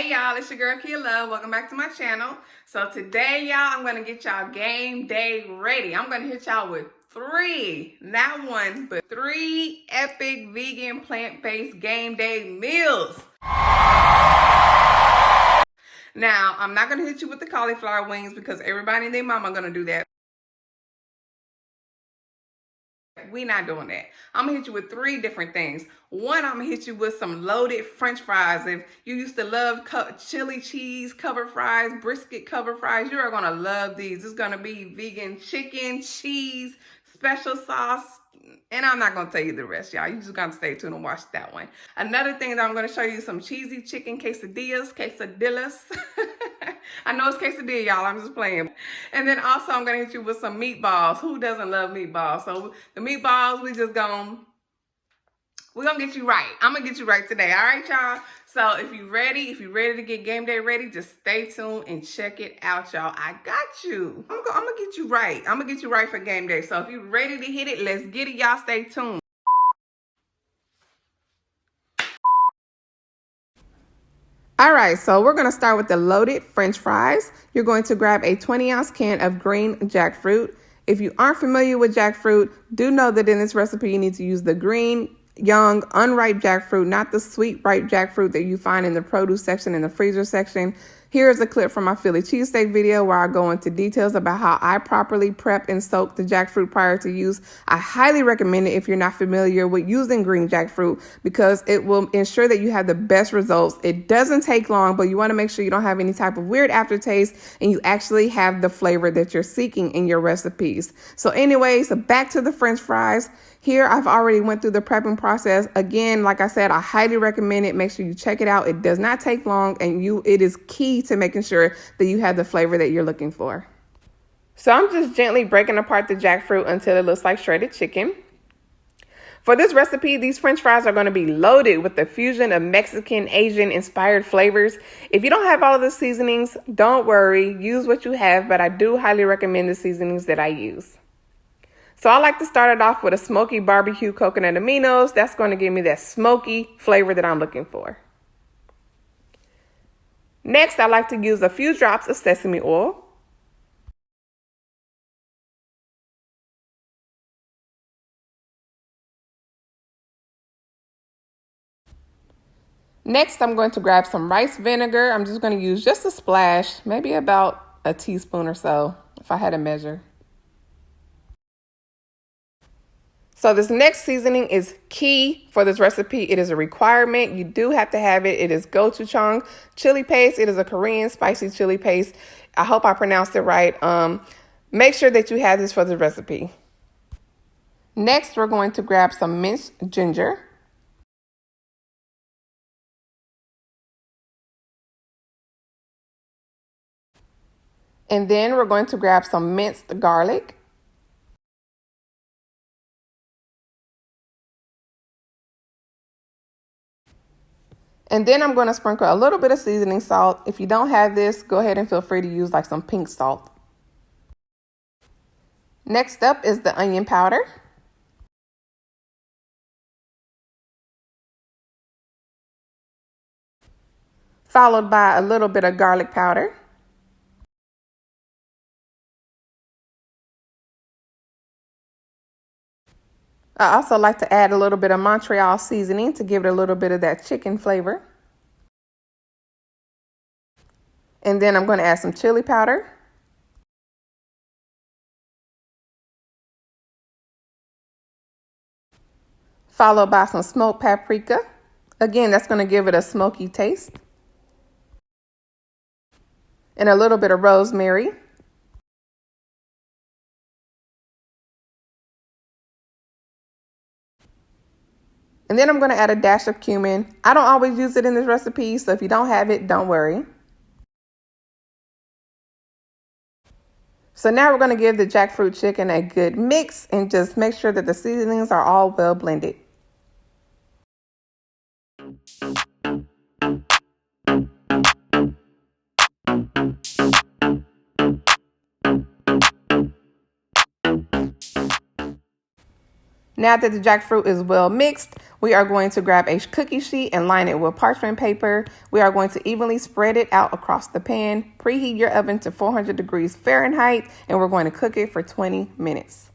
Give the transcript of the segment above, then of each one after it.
Hey y'all, it's your girl Kia Love. Welcome back to my channel. So today y'all, I'm gonna get y'all game day ready. I'm gonna hit y'all with three, not one, but three epic vegan plant-based game day meals. Now, I'm not gonna hit you with the cauliflower wings because everybody and their mama gonna do that. We're not doing that. I'm gonna hit you with three different things. One, I'm gonna hit you with some loaded French fries. If you used to love chili cheese covered fries, brisket covered fries, you are gonna love these. It's gonna be vegan chicken, cheese, special sauce, and I'm not gonna tell you the rest, y'all. You just gotta stay tuned and watch that one. Another thing that I'm gonna show you some cheesy chicken quesadillas. I know it's quesadilla, y'all. I'm just playing. And then also I'm gonna hit you with some meatballs. Who doesn't love meatballs? So the meatballs, we're gonna get you right. I'm gonna get you right today. All right, y'all. So if you're ready to get game day ready, just stay tuned and check it out, y'all. I got you. I'm gonna get you right. I'm gonna get you right for game day. So if you're ready to hit it, let's get it, y'all. Stay tuned. All right, so we're gonna start with the loaded French fries. You're going to grab a 20-ounce can of green jackfruit. If you aren't familiar with jackfruit, do know that in this recipe you need to use the green, young, unripe jackfruit, not the sweet, ripe jackfruit that you find in the produce section and the freezer section. Here's a clip from my Philly cheesesteak video where I go into details about how I properly prep and soak the jackfruit prior to use. I highly recommend it if you're not familiar with using green jackfruit because it will ensure that you have the best results. It doesn't take long, but you want to make sure you don't have any type of weird aftertaste and you actually have the flavor that you're seeking in your recipes. So anyways, back to the French fries. Here, I've already went through the prepping process. Again, like I said, I highly recommend it. Make sure you check it out. It does not take long, and it is key to making sure that you have the flavor that you're looking for. So I'm just gently breaking apart the jackfruit until it looks like shredded chicken. For this recipe, these French fries are going to be loaded with a fusion of Mexican, Asian inspired flavors. If you don't have all of the seasonings, don't worry. Use what you have, but I do highly recommend the seasonings that I use. So I like to start it off with a smoky barbecue coconut aminos. That's going to give me that smoky flavor that I'm looking for. Next, I like to use a few drops of sesame oil. Next, I'm going to grab some rice vinegar. I'm just going to use just a splash, maybe about a teaspoon or so, if I had to measure. So this next seasoning is key for this recipe. It is a requirement. You do have to have it. It is gochujang chili paste. It is a Korean spicy chili paste. I hope I pronounced it right. Make sure that you have this for the recipe. Next, we're going to grab some minced ginger. And then we're going to grab some minced garlic. And then I'm going to sprinkle a little bit of seasoning salt. If you don't have this, go ahead and feel free to use like some pink salt. Next up is the onion powder. Followed by a little bit of garlic powder. I also like to add a little bit of Montreal seasoning to give it a little bit of that chicken flavor. And then I'm going to add some chili powder. Followed by some smoked paprika. Again, that's going to give it a smoky taste. And a little bit of rosemary. And then I'm going to add a dash of cumin. I don't always use it in this recipe, so if you don't have it, don't worry. So now we're going to give the jackfruit chicken a good mix and just make sure that the seasonings are all well blended. Now that the jackfruit is well mixed, We are going to grab a cookie sheet and line it with parchment paper. We are going to evenly spread it out across the pan. Preheat your oven to 400 degrees Fahrenheit, and we're going to cook it for 20 minutes.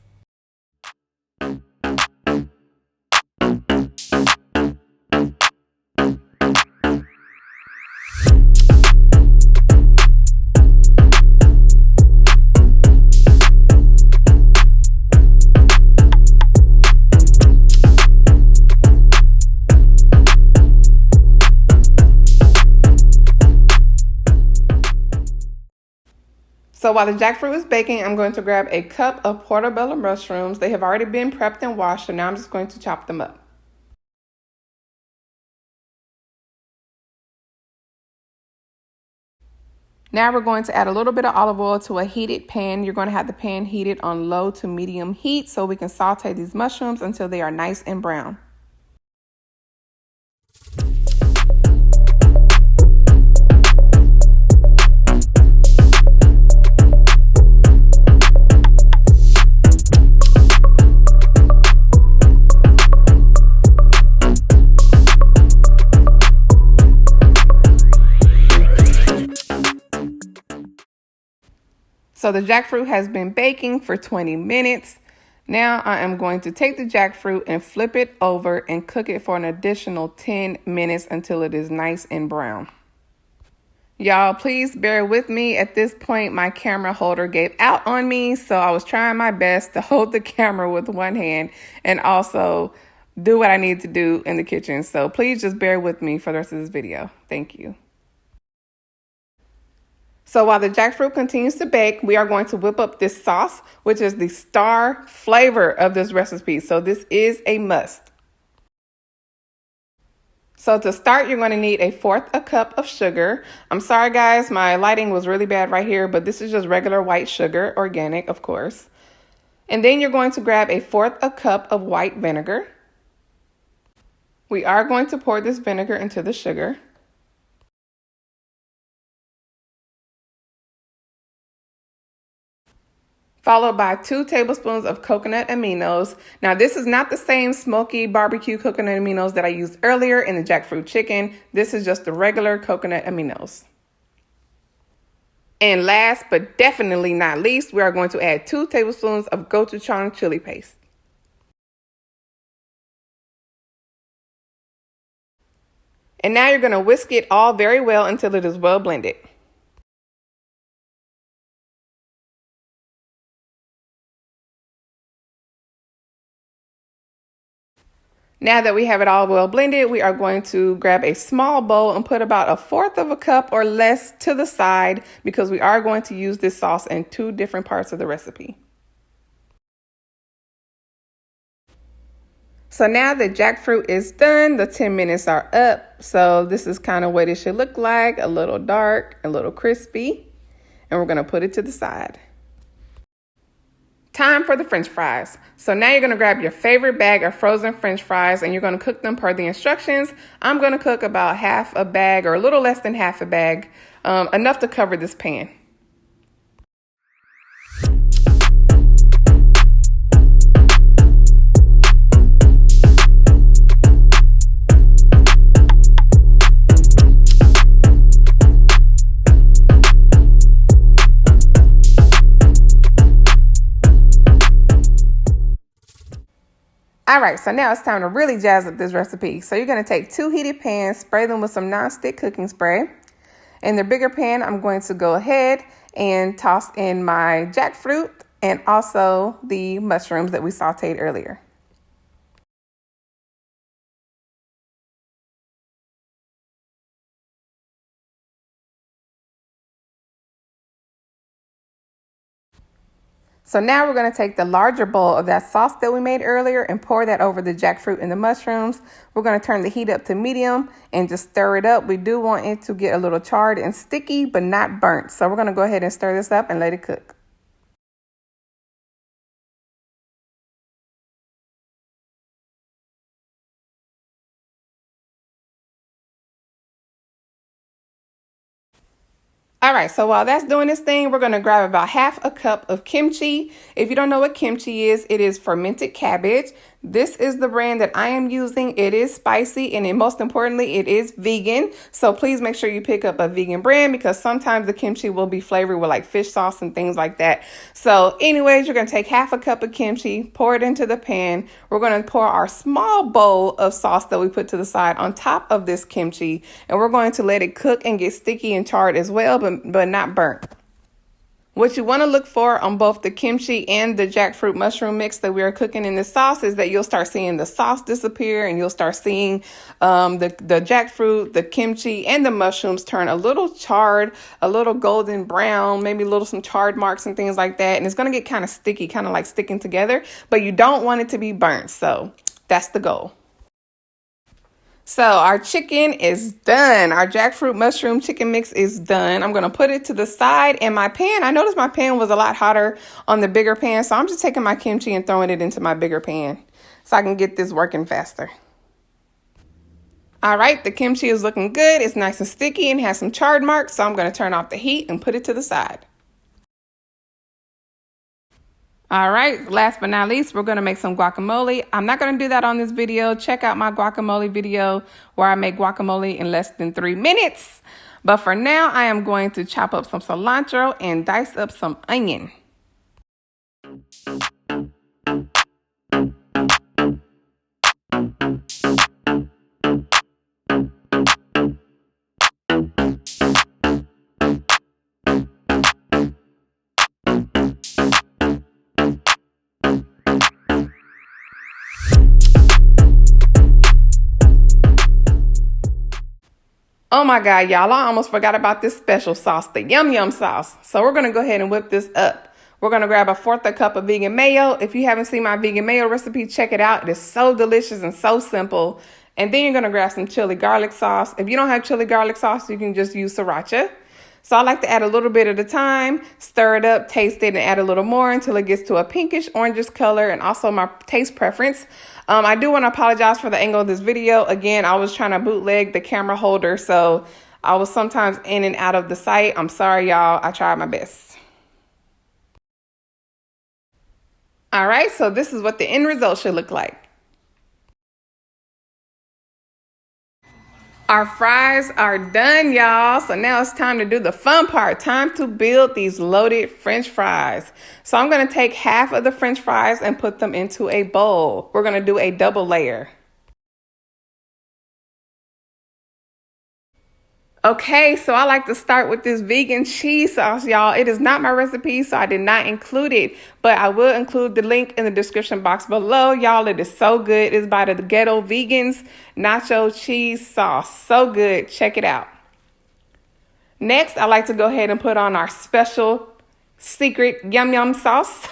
So while the jackfruit is baking, I'm going to grab a cup of portobello mushrooms. They have already been prepped and washed, so now I'm just going to chop them up. Now we're going to add a little bit of olive oil to a heated pan. You're going to have the pan heated on low to medium heat so we can saute these mushrooms until they are nice and brown. So the jackfruit has been baking for 20 minutes. Now I am going to take the jackfruit and flip it over and cook it for an additional 10 minutes until it is nice and brown. Y'all, please bear with me. At this point, my camera holder gave out on me, so I was trying my best to hold the camera with one hand and also do what I need to do in the kitchen. So please just bear with me for the rest of this video. Thank you. So while the jackfruit continues to bake, we are going to whip up this sauce, which is the star flavor of this recipe. So this is a must. So to start, you're going to need 1/4 cup of sugar. I'm sorry, guys, my lighting was really bad right here, but this is just regular white sugar, organic, of course. And then you're going to grab 1/4 cup of white vinegar. We are going to pour this vinegar into the sugar. Followed by 2 tablespoons of coconut aminos. Now, this is not the same smoky barbecue coconut aminos that I used earlier in the jackfruit chicken. This is just the regular coconut aminos. And last but definitely not least, we are going to add 2 tablespoons of gochujang chili paste. And now you're going to whisk it all very well until it is well blended. Now that we have it all well blended, we are going to grab a small bowl and put about 1/4 cup or less to the side because we are going to use this sauce in 2 different parts of the recipe. So now the jackfruit is done, the 10 minutes are up. So this is kind of what it should look like, a little dark, a little crispy. And we're going to put it to the side. Time for the French fries. So now you're going to grab your favorite bag of frozen French fries and you're going to cook them per the instructions. I'm going to cook about half a bag or a little less than half a bag, enough to cover this pan. All right, so now it's time to really jazz up this recipe. So you're going to take 2 heated pans, spray them with some nonstick cooking spray. In the bigger pan, I'm going to go ahead and toss in my jackfruit and also the mushrooms that we sauteed earlier. So now we're going to take the larger bowl of that sauce that we made earlier and pour that over the jackfruit and the mushrooms. We're going to turn the heat up to medium and just stir it up. We do want it to get a little charred and sticky, but not burnt. So we're going to go ahead and stir this up and let it cook. All right, so while that's doing this thing, we're going to grab about half a cup of kimchi. If you don't know what kimchi is, it is fermented cabbage. This is the brand that I am using. It is spicy, and most importantly, it is vegan. So please make sure you pick up a vegan brand, because sometimes the kimchi will be flavored with like fish sauce and things like that. So anyways, you're going to take half a cup of kimchi, pour it into the pan. We're going to pour our small bowl of sauce that we put to the side on top of this kimchi, and we're going to let it cook and get sticky and charred as well, but not burnt. What you want to look for on both the kimchi and the jackfruit mushroom mix that we are cooking in the sauce is that you'll start seeing the sauce disappear, and you'll start seeing the jackfruit, the kimchi, and the mushrooms turn a little charred, a little golden brown, maybe some charred marks and things like that. And it's going to get kind of sticky, kind of like sticking together, but you don't want it to be burnt. So that's the goal. So our chicken is done. Our jackfruit mushroom chicken mix is done. I'm going to put it to the side in my pan. I noticed my pan was a lot hotter on the bigger pan, so I'm just taking my kimchi and throwing it into my bigger pan so I can get this working faster. All right, the kimchi is looking good. It's nice and sticky and has some charred marks, so I'm going to turn off the heat and put it to the side. All right, last but not least, we're going to make some guacamole. I'm not going to do that on this video. Check out my guacamole video where I make guacamole in less than 3 minutes. But for now, I am going to chop up some cilantro and dice up some onion. Oh my God, y'all, I almost forgot about this special sauce, the Yum Yum sauce. So we're going to go ahead and whip this up. We're going to grab 1/4 cup of vegan mayo. If you haven't seen my vegan mayo recipe, check it out. It is so delicious and so simple. And then you're going to grab some chili garlic sauce. If you don't have chili garlic sauce, you can just use sriracha. So I like to add a little bit at a time, stir it up, taste it, and add a little more until it gets to a pinkish orangish color, and also my taste preference. I do want to apologize for the angle of this video. Again, I was trying to bootleg the camera holder, so I was sometimes in and out of the site. I'm sorry, y'all. I tried my best. All right, so this is what the end result should look like. Our fries are done, y'all. So now it's time to do the fun part. Time to build these loaded French fries. So I'm going to take half of the French fries and put them into a bowl. We're going to do a double layer. Okay, so I like to start with this vegan cheese sauce, y'all. It is not my recipe, so I did not include it, but I will include the link in the description box below. Y'all, it is so good. It's by the Ghetto Vegans nacho cheese sauce. So good. Check it out. Next, I like to go ahead and put on our special secret Yum Yum sauce.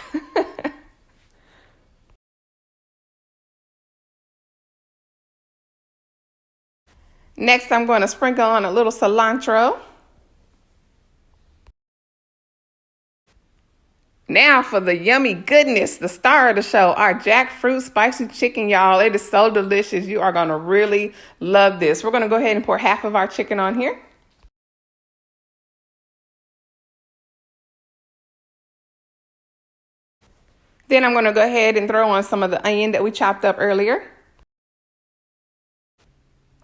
Next, I'm going to sprinkle on a little cilantro. Now for the yummy goodness, the star of the show, our jackfruit spicy chicken, y'all. It is so delicious. You are going to really love this. We're going to go ahead and pour half of our chicken on here. Then I'm going to go ahead and throw on some of the onion that we chopped up earlier.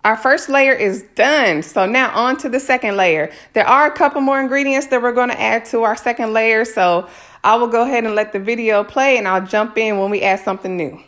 Our first layer is done. So now on to the second layer. There are a couple more ingredients that we're going to add to our second layer. So I will go ahead and let the video play, and I'll jump in when we add something new.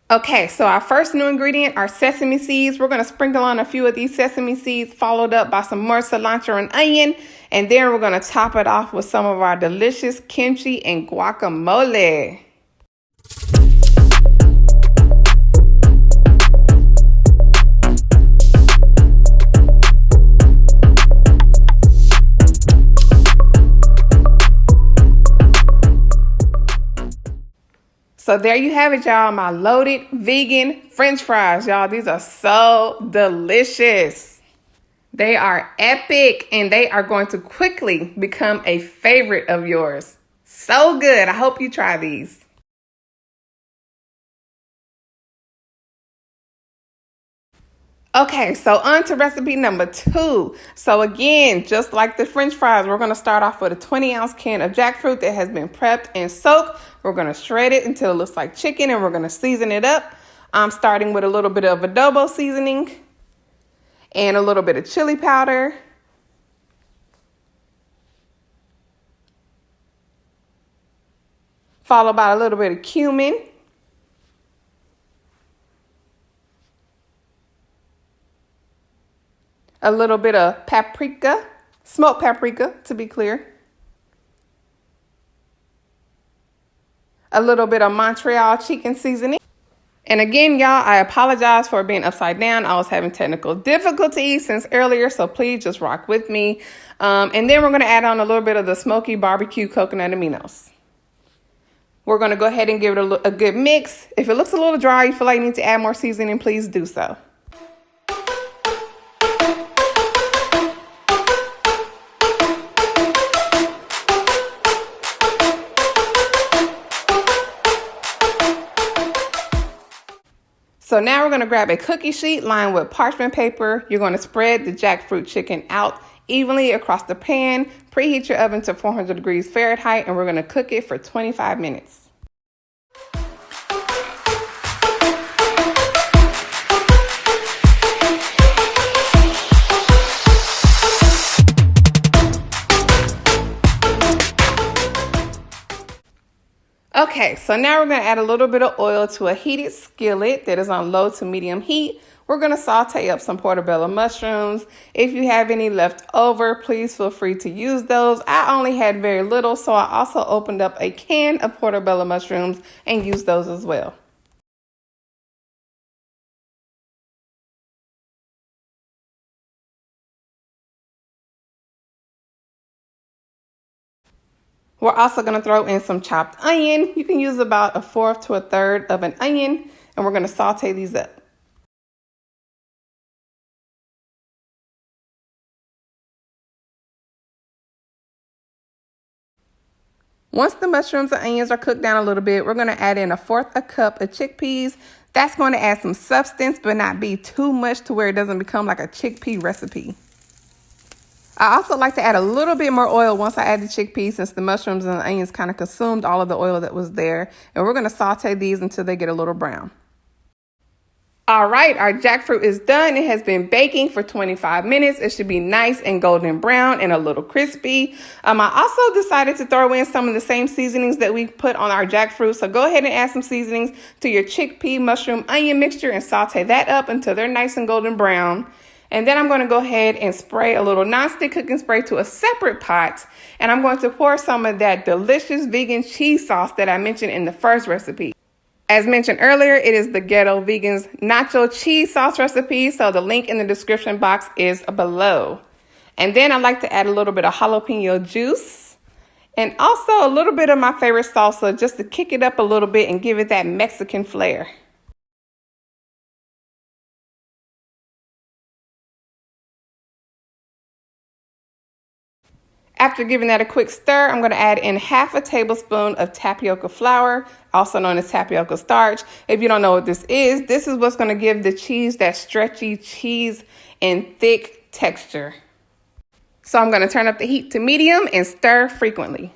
Okay, so our first new ingredient are sesame seeds. We're going to sprinkle on a few of these sesame seeds, followed up by some more cilantro and onion. And then we're going to top it off with some of our delicious kimchi and guacamole. So there you have it, y'all, my loaded vegan French fries, y'all. These are so delicious. They are epic, and they are going to quickly become a favorite of yours. So good. I hope you try these. Okay, so on to recipe number 2. So again, just like the French fries, we're going to start off with a 20-ounce can of jackfruit that has been prepped and soaked. We're going to shred it until it looks like chicken, and we're going to season it up. I'm starting with a little bit of adobo seasoning and a little bit of chili powder. Followed by a little bit of cumin. A little bit of paprika, smoked paprika to be clear. A little bit of Montreal chicken seasoning. And again, y'all, I apologize for being upside down. I was having technical difficulties since earlier, so please just rock with me. And then we're going to add on a little bit of the smoky barbecue coconut aminos. We're going to go ahead and give it a good mix. If it looks a little dry, you feel like you need to add more seasoning, please do so. So now we're going to grab a cookie sheet lined with parchment paper. You're going to spread the jackfruit chicken out evenly across the pan. Preheat your oven to 400 degrees Fahrenheit, and we're going to cook it for 25 minutes. Okay, so now we're going to add a little bit of oil to a heated skillet that is on low to medium heat. We're going to saute up some portobello mushrooms. If you have any left over, please feel free to use those. I only had very little, so I also opened up a can of portobello mushrooms and used those as well. We're also going to throw in some chopped onion. You can use about 1/4 to 1/3 of an onion, and we're going to saute these up. Once the mushrooms and onions are cooked down a little bit, we're going to add in 1/4 cup of chickpeas. That's going to add some substance, but not be too much to where it doesn't become like a chickpea recipe. I also like to add a little bit more oil once I add the chickpeas, since the mushrooms and the onions kind of consumed all of the oil that was there. And we're going to saute these until they get a little brown. All right, our jackfruit is done. It has been baking for 25 minutes. It should be nice and golden brown and a little crispy. I also decided to throw in some of the same seasonings that we put on our jackfruit. So go ahead and add some seasonings to your chickpea, mushroom, onion mixture and saute that up until they're nice and golden brown. And then I'm going to go ahead and spray a little nonstick cooking spray to a separate pot. And I'm going to pour some of that delicious vegan cheese sauce that I mentioned in the first recipe. As mentioned earlier, it is the Ghetto Vegans nacho cheese sauce recipe. So the link in the description box is below. And then I like to add a little bit of jalapeno juice. And also a little bit of my favorite salsa just to kick it up a little bit and give it that Mexican flair. After giving that a quick stir, I'm going to add in 1/2 tablespoon of tapioca flour, also known as tapioca starch. If you don't know what this is what's going to give the cheese that stretchy cheese and thick texture. So I'm going to turn up the heat to medium and stir frequently.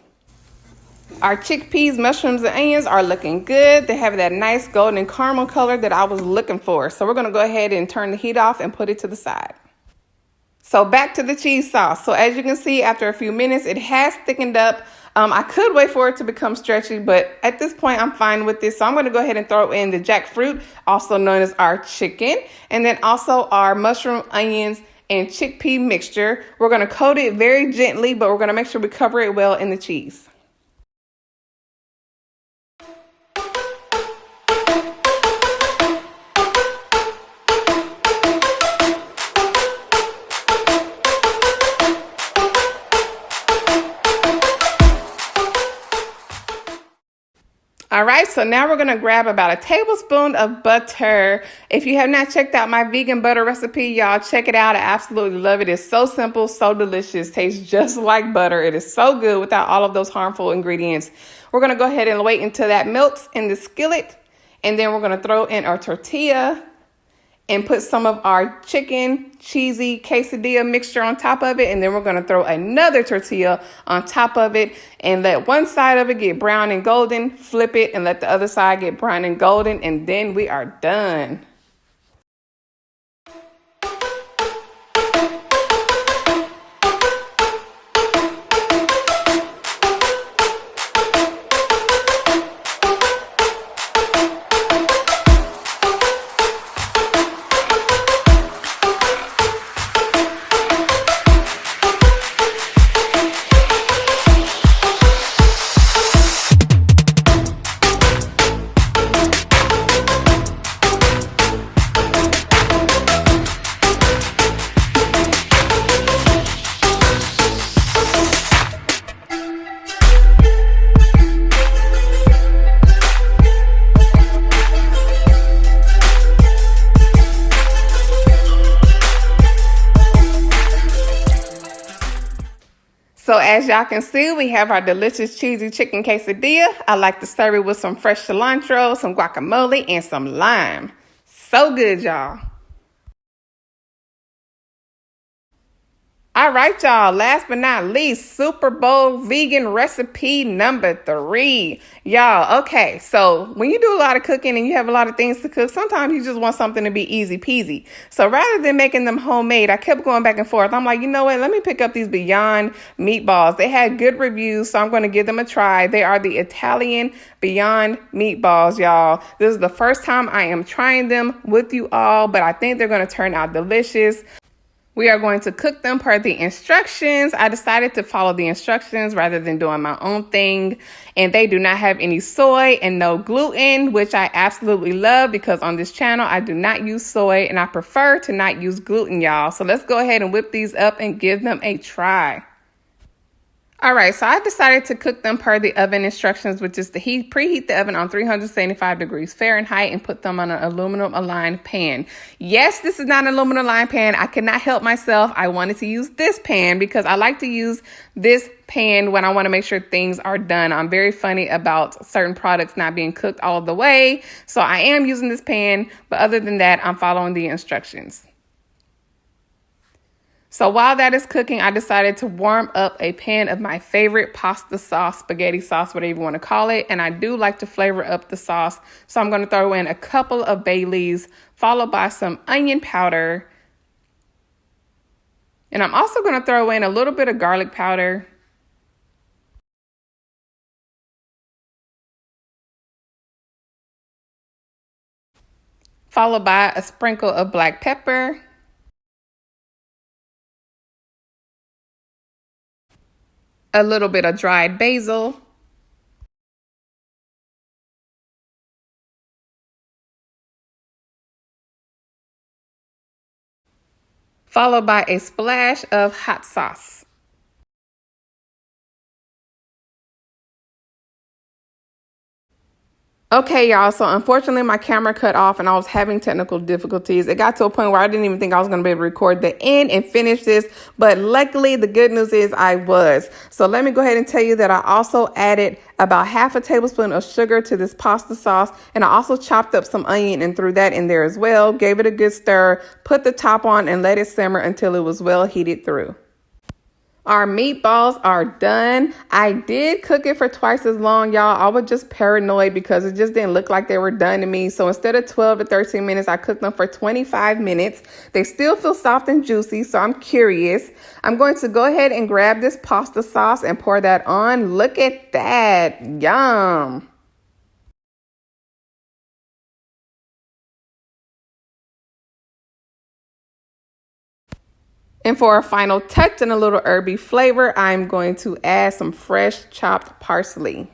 Our chickpeas, mushrooms, and onions are looking good. They have that nice golden caramel color that I was looking for. So we're going to go ahead and turn the heat off and put it to the side. So back to the cheese sauce. So as you can see, after a few minutes, it has thickened up. I could wait for it to become stretchy, but at this point, I'm fine with this. So I'm going to go ahead and throw in the jackfruit, also known as our chicken, and then also our mushroom, onions, and chickpea mixture. We're going to coat it very gently, but we're going to make sure we cover it well in the cheese. All right, so now we're gonna grab about a tablespoon of butter. If you have not checked out my vegan butter recipe, y'all check it out. I absolutely love it. It's so simple, so delicious, tastes just like butter. It is so good without all of those harmful ingredients. We're gonna go ahead and wait until that melts in the skillet, and then we're gonna throw in our tortilla and put some of our chicken cheesy quesadilla mixture on top of it. And then we're gonna throw another tortilla on top of it and let one side of it get brown and golden, flip it and let the other side get brown and golden, and then we are done. So as y'all can see, we have our delicious cheesy chicken quesadilla. I like to serve it with some fresh cilantro, some guacamole, and some lime. So good, y'all. All right, y'all. Last but not least, Super Bowl vegan recipe number 3. Y'all, okay, so when you do a lot of cooking and you have a lot of things to cook, sometimes you just want something to be easy peasy. So rather than making them homemade, I kept going back and forth. I'm like, you know what? Let me pick up these Beyond Meatballs. They had good reviews, so I'm going to give them a try. They are the Italian Beyond Meatballs, y'all. This is the first time I am trying them with you all, but I think they're going to turn out delicious. We are going to cook them per the instructions. I decided to follow the instructions rather than doing my own thing. And they do not have any soy and no gluten, which I absolutely love because on this channel, I do not use soy and I prefer to not use gluten, y'all. So let's go ahead and whip these up and give them a try. All right, so I decided to cook them per the oven instructions, which is to preheat the oven on 375 degrees Fahrenheit and put them on an aluminum aligned pan. Yes, this is not an aluminum aligned pan. I could not help myself. I wanted to use this pan because I like to use this pan when I want to make sure things are done. I'm very funny about certain products not being cooked all the way. So I am using this pan, but other than that, I'm following the instructions. So while that is cooking, I decided to warm up a pan of my favorite pasta sauce, spaghetti sauce, whatever you want to call it. And I do like to flavor up the sauce. So I'm going to throw in a couple of bay leaves, followed by some onion powder. And I'm also going to throw in a little bit of garlic powder. Followed by a sprinkle of black pepper. A little bit of dried basil, followed by a splash of hot sauce. Okay, y'all, so unfortunately my camera cut off and I was having technical difficulties. It got to a point where I didn't even think I was going to be able to record the end and finish this, but luckily the good news is I was. So let me go ahead and tell you that I also added about half a tablespoon of sugar to this pasta sauce, and I also chopped up some onion and threw that in there as well, gave it a good stir, put the top on and let it simmer until it was well heated through. Our meatballs are done. I did cook it for twice as long, y'all. I was just paranoid because it just didn't look like they were done to me. So instead of 12 to 13 minutes, I cooked them for 25 minutes. They still feel soft and juicy, so I'm curious. I'm going to go ahead and grab this pasta sauce and pour that on. Look at that. Yum. And for a final touch and a little herby flavor, I'm going to add some fresh chopped parsley.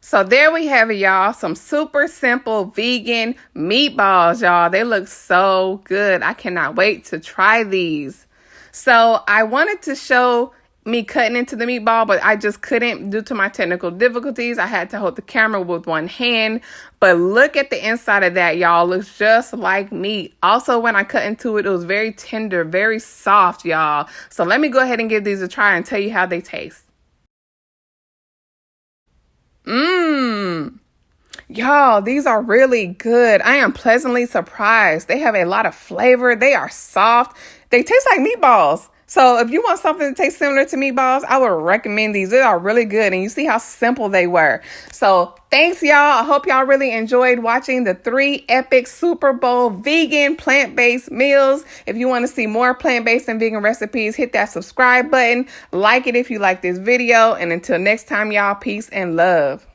So there we have it, y'all. Some super simple vegan meatballs, y'all. They look so good. I cannot wait to try these. So I wanted to show me cutting into the meatball, but I just couldn't due to my technical difficulties. I had to hold the camera with one hand. But look at the inside of that, y'all. Looks just like meat. Also, when I cut into it, it was very tender, very soft, y'all. So let me go ahead and give these a try and tell you how they taste. Y'all, these are really good. I am pleasantly surprised. They have a lot of flavor. They are soft. They taste like meatballs. So if you want something to taste similar to meatballs, I would recommend these. They are really good. And you see how simple they were. So thanks, y'all. I hope y'all really enjoyed watching the 3 epic Super Bowl vegan plant-based meals. If you want to see more plant-based and vegan recipes, hit that subscribe button. Like it if you like this video. And until next time, y'all, peace and love.